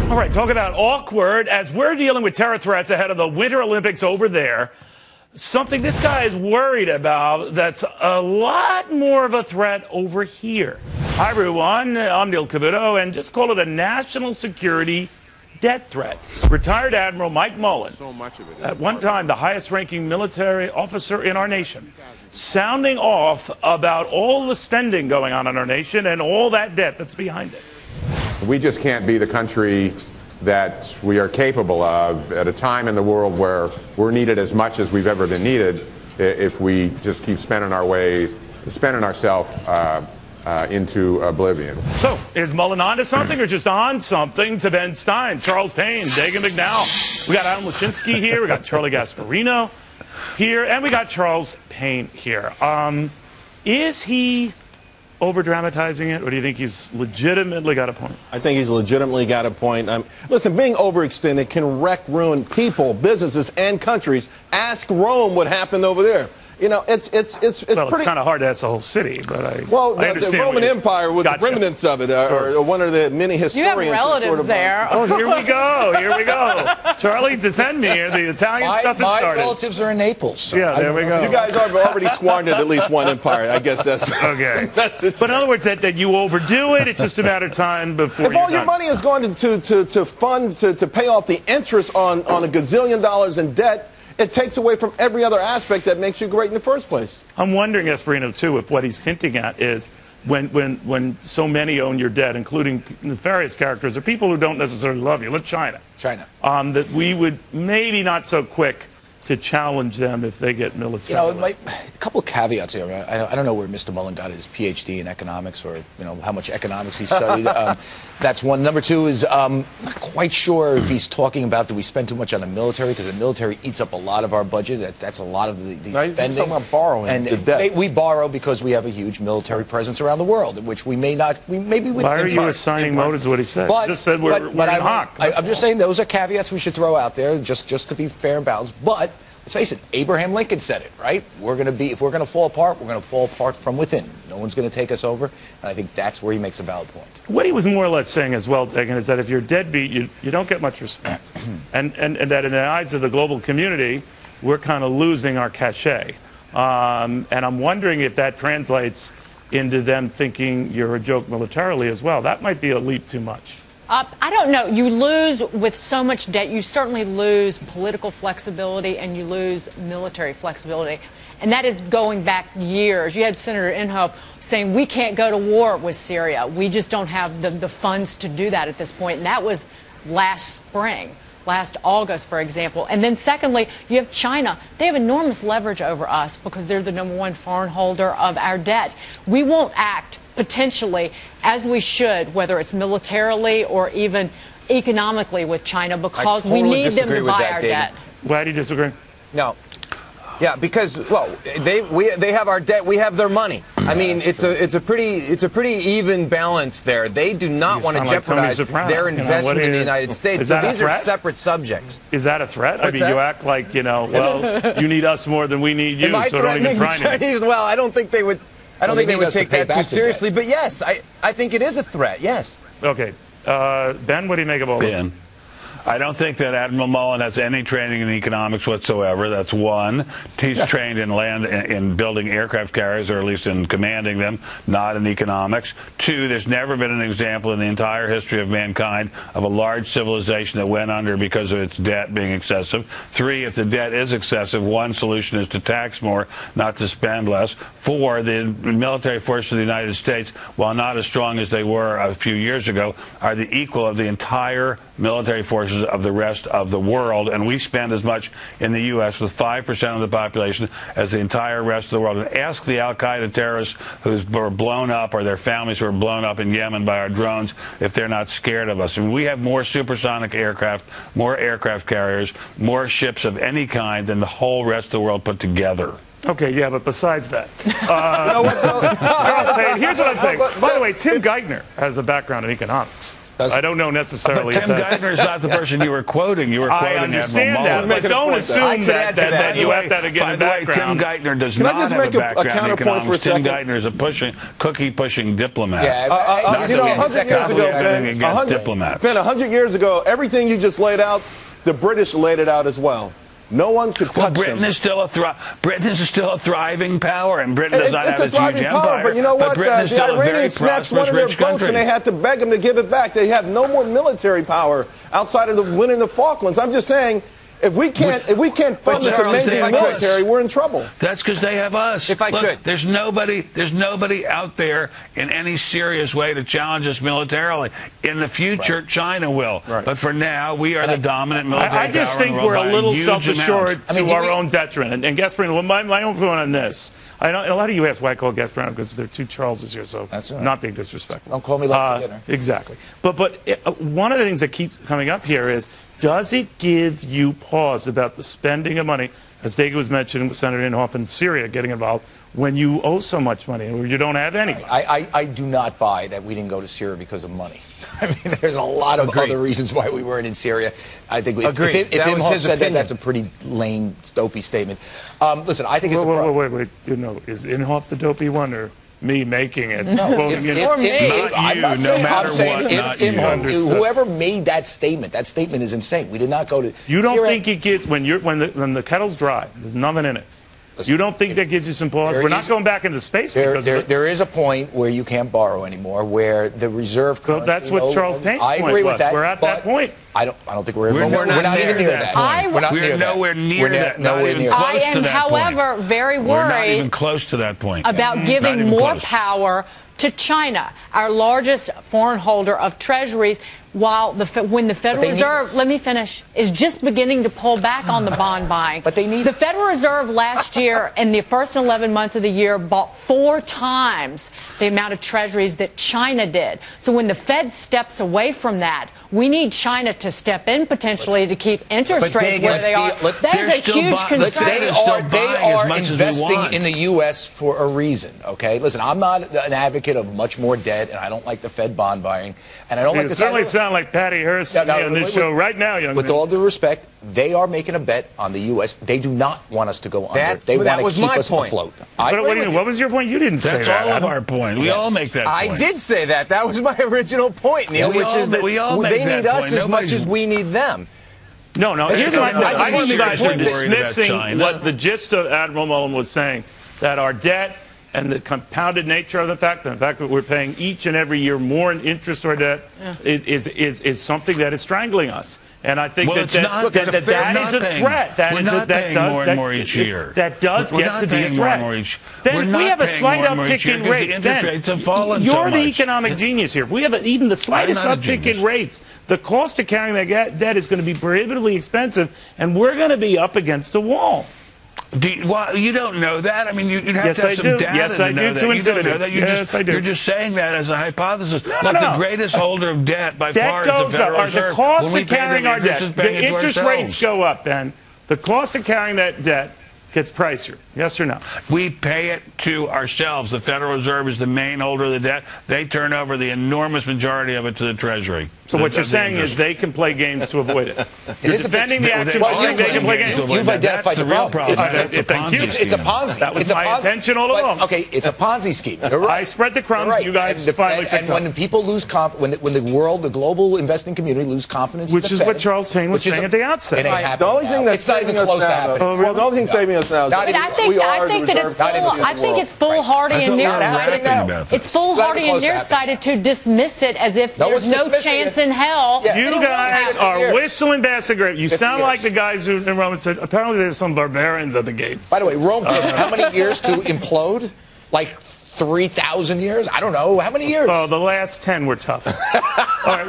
All right, talk about awkward. As we're dealing with terror threats ahead of the Winter Olympics over there, something this guy is worried about that's a lot more of a threat over here. Hi, everyone. I'm Neil Cavuto, and just call it a national security debt threat. Retired Admiral Mike Mullen, at one time the highest-ranking military officer in our nation, sounding off about all the spending going on in our nation and all that debt that's behind it. We just can't be the country that we are capable of at a time in the world where we're needed as much as we've ever been needed if we just keep spending ourselves into oblivion. So, is Mullen on to something or just on something to Ben Stein, Charles Payne, Dagan McDowell? We got Adam Lashinsky here, we got Charlie Gasparino here, and we got Charles Payne here. Is he over-dramatizing it, or do you think he's legitimately got a point? I think he's legitimately got a point. Listen, being overextended can ruin people, businesses, and countries. Ask Rome what happened over there. You know, it's well, pretty... it's kind of hard to ask the whole city, but I understand. The Roman Empire was the remnants of it, or one of the many historians. You have relatives there. Oh, here we go. Here we go. Charlie, defend me here. The Italian stuff has started. My relatives are in Naples. So yeah, there we go. You guys have already squandered at least one empire. I guess that's... Okay. That's it. But in other words, that you overdo it, it's just a matter of time before if all your money is going to pay off the interest on a gazillion dollars in debt, it takes away from every other aspect that makes you great in the first place. I'm wondering, Gasparino, too, if what he's hinting at is when so many own your debt, including nefarious characters or people who don't necessarily love you, like China, that we would maybe not so quick to challenge them if they get military. You know, a couple of caveats here. I don't know where Mr. Mullen got his PhD in economics, or how much economics he studied. That's one. Number two is not quite sure if he's talking about that we spend too much on the military, because the military eats up a lot of our budget. That's a lot of the spending. He's talking about borrowing. And we borrow because we have a huge military presence around the world, in which we may not. Why are you assigning motives to what he said? But, he just said we're in hock. I'm just saying those are caveats we should throw out there, just to be fair and balanced. But let's face it, Abraham Lincoln said it, right? If we're going to fall apart, we're going to fall apart from within. No one's going to take us over, and I think that's where he makes a valid point. What he was more or less saying as well, Dagan, is that if you're deadbeat, you don't get much respect. and that in the eyes of the global community, we're kind of losing our cachet. And I'm wondering if that translates into them thinking you're a joke militarily as well. That might be a leap too much. I don't know. You lose with so much debt. You certainly lose political flexibility and you lose military flexibility. And that is going back years. You had Senator Inhofe saying we can't go to war with Syria. We just don't have the funds to do that at this point. And that was last spring, last August, for example. And then secondly, you have China. They have enormous leverage over us because they're the #1 foreign holder of our debt. We won't act potentially as we should, whether it's militarily or even economically with China, because we need them to buy our debt. Why do you disagree? No. Yeah, because they have our debt, we have their money. I mean, it's a pretty even balance there. They do not want to jeopardize their investment in the United States. So these are separate subjects. Is that a threat? I mean, you act like, well, you need us more than we need you, so don't even try to. Well, I don't think they would. I don't think they would take that too seriously. But yes, I think it is a threat. Yes. Okay, Ben, what do you make of all this? I don't think that Admiral Mullen has any training in economics whatsoever. That's one. He's trained in building aircraft carriers, or at least in commanding them, not in economics. Two, there's never been an example in the entire history of mankind of a large civilization that went under because of its debt being excessive. Three, if the debt is excessive, one solution is to tax more, not to spend less. Four, the military forces of the United States, while not as strong as they were a few years ago, are the equal of the entire military forces of the rest of the world, and we spend as much in the U.S. with 5% of the population as the entire rest of the world. And ask the al-Qaeda terrorists who were blown up, or their families who were blown up in Yemen by our drones, if they're not scared of us. I mean, we have more supersonic aircraft, more aircraft carriers, more ships of any kind than the whole rest of the world put together. Okay, yeah, but besides that, here's what I'm saying. By the way, Tim Geithner has a background in economics. I don't know necessarily. But Tim Geithner is not the person you were quoting. You were quoting I understand Admiral Mullen. that, but don't assume that you have to get By a the way, background. Tim Geithner does Can I not just have make a a background in counterpoint for a economics. Tim second? Geithner is a cookie-pushing diplomat. Yeah, you know, 100 years ago, Ben, 100 years ago, everything you just laid out, the British laid it out as well. No one could touch Britain them. is still a thriving power, and Britain does not have it's a thriving huge power, empire. but you know what? The Iranians snatched one of their boats, and they had to beg them to give it back. They have no more military power outside of the winning the Falklands. I'm just saying, if we can't fund this amazing military, we're in trouble. That's because they have us. If I could, there's nobody out there in any serious way to challenge us militarily. In the future, China will. Right. But for now, we are the dominant military power. I just think we're a little self-assured to our own detriment. And Gasparino, my own point on this. I know a lot of you ask why I call Gasparino because there are two Charleses here, so that's right. Not being disrespectful. Don't call me like for dinner. Exactly. But one of the things that keeps coming up here is, does it give you pause about the spending of money, as David was mentioning, Senator Inhofe in Syria getting involved, when you owe so much money or you don't have any? I do not buy that we didn't go to Syria because of money. I mean, there's a lot of other reasons why we weren't in Syria. I think if Inhofe said that, that's a pretty lame, dopey statement. Listen, I think it's wait. Is Inhofe the dopey one or me making it? No, or me. I'm not saying, I'm saying whoever made that statement is insane. We did not go to You don't Syria. think it gets, when the kettle's dry, there's nothing in it. You don't think that gives you some pause? We're not going back into space because there is a point where you can't borrow anymore, where the reserve currency. Well, that's what Charles Payne's point was. I agree with that. We're at that point. I don't think we're not even near that. We're nowhere near that. Nowhere near. I am, however, very worried. We're not even close to that point. About giving more power to China, our largest foreign holder of treasuries, while when the Federal Reserve, let me finish, is just beginning to pull back on the bond buying. But they need the Federal Reserve last year, in the first 11 months of the year, bought 4 times the amount of treasuries that China did. So when the Fed steps away from that, we need China to step in potentially to keep interest rates where they are. That is a huge concern. They are investing in the U.S. for a reason, okay? Listen, I'm not an advocate of much more debt, and I don't like the Fed bond buying, and I don't like the certainly sound like Patty Hearst to me on this show right now, young man. With all due respect, they are making a bet on the U.S. They do not want us to go under. They want to keep us afloat. What was your point? You didn't say that. That's all of our point. We all make that point. I did say that. That was my original point, Neil, which is that they need us as much as we need them. No. Here's my point. I think you guys are dismissing what the gist of Admiral Mullen was saying, that our debt and the compounded nature of the fact that we're paying each and every year more in interest or debt is something that is strangling us. And I think that is a threat. We're not paying more and more each year. That does get to be a threat. Then if we have a slight uptick in rates, Ben, you're the economic genius here. If we have even the slightest uptick in rates, the cost of carrying that debt is going to be prohibitively expensive, and we're going to be up against a wall. You don't know that. I mean, you'd have to have some data to know that. You don't know that. You're just saying that as a hypothesis. Look, the greatest holder of debt by far is the Federal Reserve. The cost of carrying our debt, the interest rates go up, Ben. The cost of carrying that debt gets pricier. Yes or no? We pay it to ourselves. The Federal Reserve is the main holder of the debt. They turn over the enormous majority of it to the Treasury. So what you're saying is they can play games to avoid it. You're defending the action by saying they can play games. You've identified the real problem. Thank you. It's a Ponzi. That was my intention all along. Okay, it's a Ponzi scheme. You're right. I spread the crumbs. You guys finally picked up. And when people lose confidence, when the world, the global investing community lose confidence, which is what Charles Payne was saying at the outset. The only thing that's saving us now, well, the only thing saving us now is I think it's foolhardy and nearsighted. It's foolhardy and nearsighted to dismiss it as if there's no chance in hell. You guys are whistling past the grave. You sound like the guys who in Rome said, apparently there's some barbarians at the gates. By the way, Rome took how many years to implode? Like 3,000 years? I don't know. How many years? Oh, the last 10 were tough. All right,